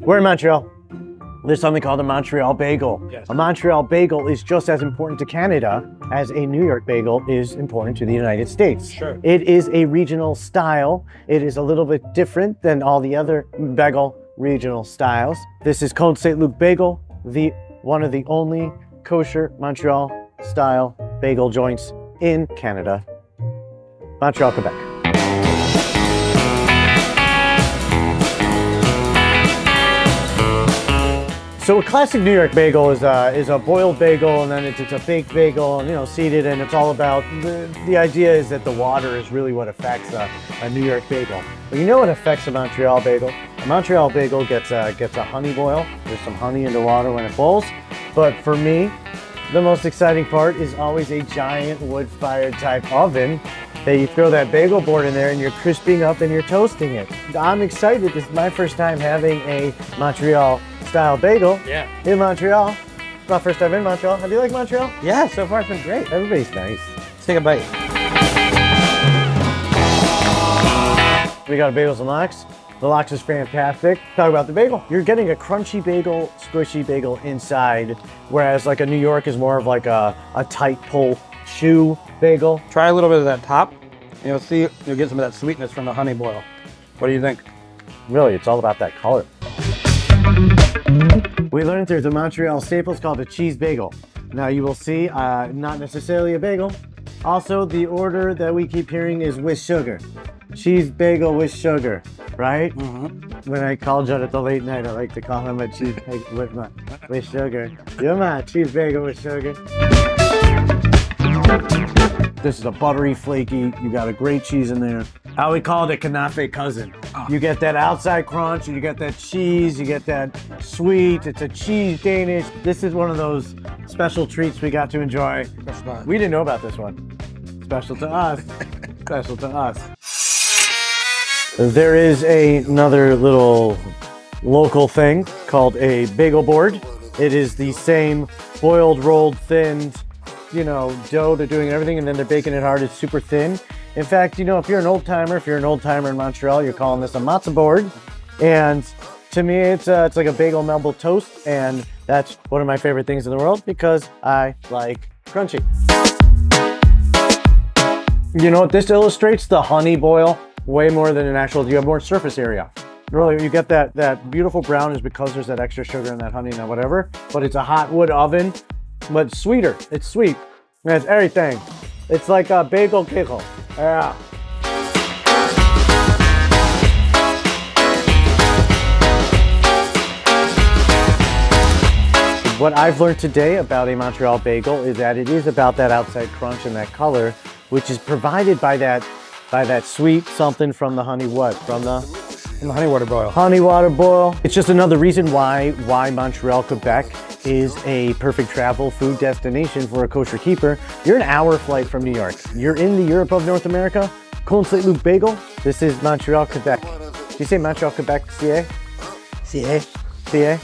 We're in Montreal. There's something called a Montreal bagel. Yes. A Montreal bagel is just as important to Canada as a New York bagel is important to the United States. Sure. It is a regional style. It is a little bit different than all the other bagel regional styles. This is called St-Luc bagel, one of the only kosher Montreal style bagel joints in Canada. Montreal, Quebec. So a classic New York bagel is a boiled bagel, and then it's a baked bagel, and seeded, and it's all about the idea is that the water is really what affects a New York bagel. But you know what affects a Montreal bagel? A Montreal bagel gets a honey boil. There's some honey in the water when it boils. But for me, the most exciting part is always a giant wood-fired type oven that you throw that bagel board in there and you're crisping up and you're toasting it. I'm excited. This is my first time having a Montreal style bagel in Montreal. It's my first time in Montreal. How do you like Montreal? Yeah, so far it's been great. Everybody's nice. Let's take a bite. We got a bagels and lox. The lox is fantastic. Talk about the bagel. You're getting a crunchy bagel, squishy bagel inside, whereas like a New York is more of like a tight pull chew bagel. Try a little bit of that top. You'll see, you'll get some of that sweetness from the honey boil. What do you think? Really, it's all about that color. We learned there's a Montreal staple called a cheese bagel. Now you will see, not necessarily a bagel. Also, the order that we keep hearing is with sugar. Cheese bagel with sugar, right? Mm-hmm. When I call Judd at the late night, I like to call him a cheese bagel with sugar. You're my cheese bagel with sugar. This is a buttery, flaky, you got a great cheese in there. I would call it a knafe cousin. You get that outside crunch, and you get that cheese, you get that sweet, it's a cheese Danish. This is one of those special treats we got to enjoy. We didn't know about this one. Special to us, special to us. There is another little local thing called a bagel board. It is the same boiled, rolled, thinned, dough to doing everything, and then they're baking it hard. It's super thin. In fact, if you're an old timer, in Montreal, you're calling this a matzo board. And to me, it's like a bagel melted toast, and that's one of my favorite things in the world because I like crunchy. You know what? This illustrates the honey boil way more than you have more surface area. Really, you get that beautiful brown is because there's that extra sugar and that honey and whatever, but it's a hot wood oven. But it's sweeter. It's sweet. And it's everything. It's like a bagel giggle. Yeah. What I've learned today about a Montreal bagel is that it is about that outside crunch and that color, which is provided by that sweet something from the honey what? From the honey water boil. Honey water boil. It's just another reason why Montreal, Quebec is a perfect travel food destination for a kosher keeper. You're an hour flight from New York. You're in the Europe of North America. St-Luc bagel. this is Montreal, Quebec. Did you say Montreal, Quebec, CA? CA? CA?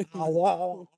Oh,